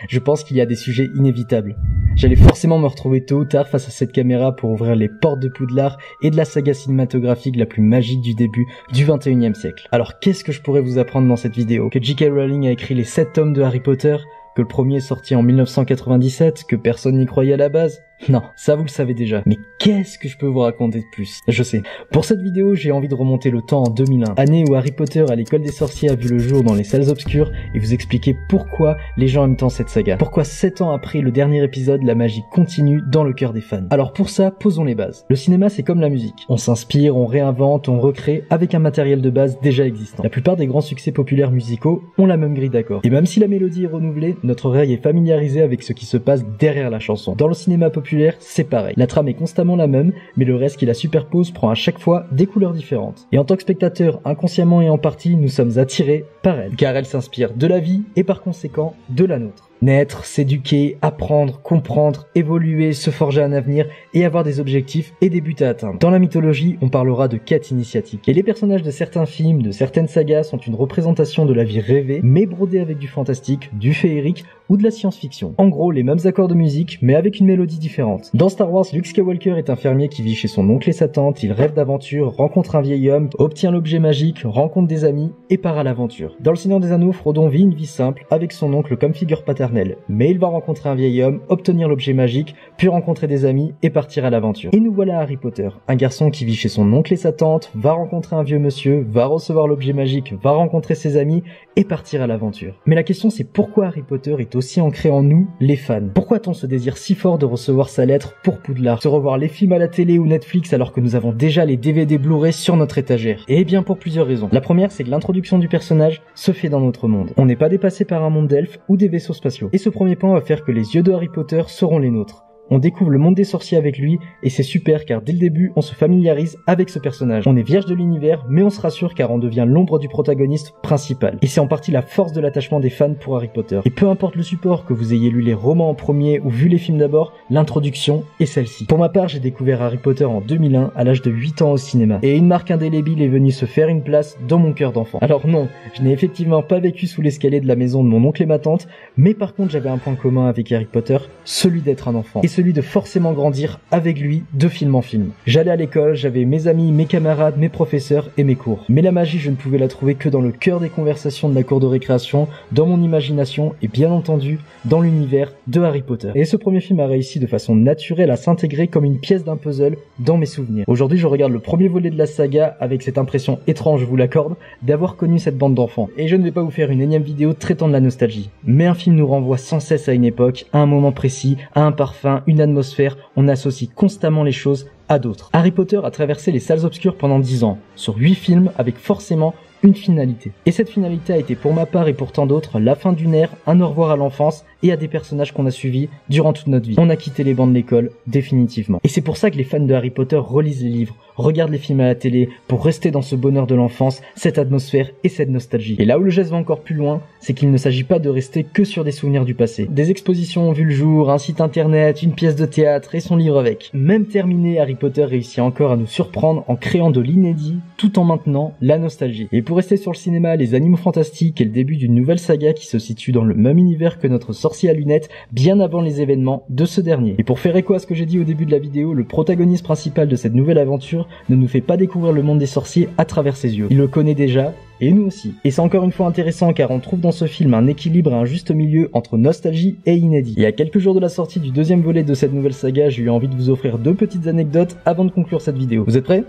Je pense qu'il y a des sujets inévitables. J'allais forcément me retrouver tôt ou tard face à cette caméra pour ouvrir les portes de Poudlard et de la saga cinématographique la plus magique du début du 21e siècle. Alors qu'est-ce que je pourrais vous apprendre dans cette vidéo? Que J.K. Rowling a écrit les 7 tomes de Harry Potter? Que le premier est sorti en 1997? Que personne n'y croyait à la base? Non, ça vous le savez déjà. Mais qu'est-ce que je peux vous raconter de plus? Je sais. Pour cette vidéo, j'ai envie de remonter le temps en 2001, année où Harry Potter à l'école des sorciers a vu le jour dans les salles obscures, et vous expliquer pourquoi les gens aiment tant cette saga. Pourquoi 7 ans après le dernier épisode, la magie continue dans le cœur des fans. Alors pour ça, posons les bases. Le cinéma, c'est comme la musique. On s'inspire, on réinvente, on recrée avec un matériel de base déjà existant. La plupart des grands succès populaires musicaux ont la même grille d'accords. Et même si la mélodie est renouvelée, notre oreille est familiarisée avec ce qui se passe derrière la chanson. Dans le cinéma populaire, c'est pareil. La trame est constamment la même, mais le reste qui la superpose prend à chaque fois des couleurs différentes. Et en tant que spectateur, inconsciemment et en partie, nous sommes attirés par elle, car elle s'inspire de la vie et par conséquent de la nôtre. Naître, s'éduquer, apprendre, comprendre, évoluer, se forger un avenir et avoir des objectifs et des buts à atteindre. Dans la mythologie, on parlera de quête initiatique. Et les personnages de certains films, de certaines sagas sont une représentation de la vie rêvée, mais brodée avec du fantastique, du féerique ou de la science-fiction. En gros, les mêmes accords de musique, mais avec une mélodie différente. Dans Star Wars, Luke Skywalker est un fermier qui vit chez son oncle et sa tante, il rêve d'aventure, rencontre un vieil homme, obtient l'objet magique, rencontre des amis et part à l'aventure. Dans Le Seigneur des Anneaux, Frodon vit une vie simple, avec son oncle comme figure paternelle. Mais il va rencontrer un vieil homme, obtenir l'objet magique, puis rencontrer des amis et partir à l'aventure. Et nous voilà à Harry Potter, un garçon qui vit chez son oncle et sa tante, va rencontrer un vieux monsieur, va recevoir l'objet magique, va rencontrer ses amis et partir à l'aventure. Mais la question c'est pourquoi Harry Potter est aussi ancré en nous, les fans? Pourquoi a-t-on ce désir si fort de recevoir sa lettre pour Poudlard? Se revoir les films à la télé ou Netflix alors que nous avons déjà les DVD Blu-ray sur notre étagère? Et bien pour plusieurs raisons. La première, c'est que l'introduction du personnage se fait dans notre monde. On n'est pas dépassé par un monde d'elfes ou des vaisseaux spatiaux. Et ce premier point va faire que les yeux de Harry Potter seront les nôtres. On découvre le monde des sorciers avec lui, et c'est super car dès le début, on se familiarise avec ce personnage. On est vierge de l'univers, mais on se rassure car on devient l'ombre du protagoniste principal. Et c'est en partie la force de l'attachement des fans pour Harry Potter. Et peu importe le support, que vous ayez lu les romans en premier ou vu les films d'abord, l'introduction est celle-ci. Pour ma part, j'ai découvert Harry Potter en 2001, à l'âge de 8 ans au cinéma. Et une marque indélébile est venue se faire une place dans mon cœur d'enfant. Alors non, je n'ai effectivement pas vécu sous l'escalier de la maison de mon oncle et ma tante, mais par contre j'avais un point commun avec Harry Potter, celui d'être un enfant. Et celui de forcément grandir avec lui de film en film. J'allais à l'école, j'avais mes amis, mes camarades, mes professeurs et mes cours. Mais la magie, je ne pouvais la trouver que dans le cœur des conversations de la cour de récréation, dans mon imagination et bien entendu dans l'univers de Harry Potter. Et ce premier film a réussi de façon naturelle à s'intégrer comme une pièce d'un puzzle dans mes souvenirs. Aujourd'hui, je regarde le premier volet de la saga avec cette impression étrange, je vous l'accorde, d'avoir connu cette bande d'enfants. Et je ne vais pas vous faire une énième vidéo traitant de la nostalgie. Mais un film nous renvoie sans cesse à une époque, à un moment précis, à un parfum, une atmosphère. On associe constamment les choses à d'autres. Harry Potter a traversé les salles obscures pendant 10 ans, sur 8 films avec forcément une finalité. Et cette finalité a été pour ma part et pour tant d'autres la fin d'une ère, un au revoir à l'enfance et à des personnages qu'on a suivis durant toute notre vie. On a quitté les bancs de l'école définitivement. Et c'est pour ça que les fans de Harry Potter relisent les livres, regardent les films à la télé pour rester dans ce bonheur de l'enfance, cette atmosphère et cette nostalgie. Et là où le geste va encore plus loin, c'est qu'il ne s'agit pas de rester que sur des souvenirs du passé. Des expositions ont vu le jour, un site internet, une pièce de théâtre et son livre avec. Même terminé, Harry Potter réussit encore à nous surprendre en créant de l'inédit tout en maintenant la nostalgie. Et pour rester sur le cinéma, les Animaux Fantastiques est le début d'une nouvelle saga qui se situe dans le même univers que notre sorcier à lunettes bien avant les événements de ce dernier. Et pour faire écho à ce que j'ai dit au début de la vidéo, le protagoniste principal de cette nouvelle aventure ne nous fait pas découvrir le monde des sorciers à travers ses yeux. Il le connaît déjà, et nous aussi. Et c'est encore une fois intéressant car on trouve dans ce film un équilibre et un juste milieu entre nostalgie et inédit. Et à quelques jours de la sortie du deuxième volet de cette nouvelle saga, j'ai eu envie de vous offrir 2 petites anecdotes avant de conclure cette vidéo. Vous êtes prêts ?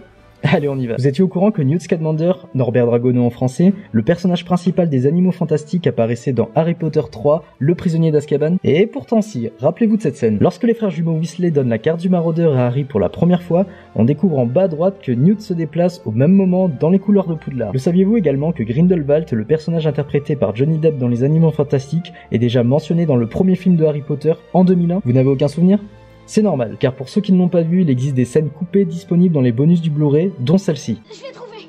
Allez, on y va. Vous étiez au courant que Newt Scamander, Norbert Dragono en français, le personnage principal des Animaux Fantastiques, apparaissait dans Harry Potter 3, Le Prisonnier d'Azkaban? Et pourtant si, rappelez-vous de cette scène. Lorsque les frères jumeaux Weasley donnent la carte du maraudeur à Harry pour la première fois, on découvre en bas à droite que Newt se déplace au même moment dans les couloirs de Poudlard. Le saviez-vous également que Grindelwald, le personnage interprété par Johnny Depp dans Les Animaux Fantastiques, est déjà mentionné dans le premier film de Harry Potter en 2001? Vous n'avez aucun souvenir ? C'est normal, car pour ceux qui ne l'ont pas vu, il existe des scènes coupées disponibles dans les bonus du Blu-ray, dont celle-ci. Je l'ai trouvé.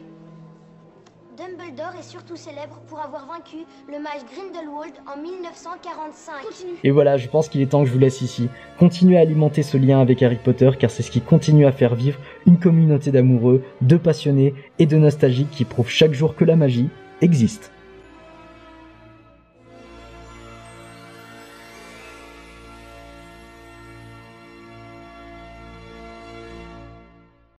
Dumbledore est surtout célèbre pour avoir vaincu le mage Grindelwald en 1945. Continue. Et voilà, je pense qu'il est temps que je vous laisse ici. Continuez à alimenter ce lien avec Harry Potter, car c'est ce qui continue à faire vivre une communauté d'amoureux, de passionnés et de nostalgiques qui prouvent chaque jour que la magie existe.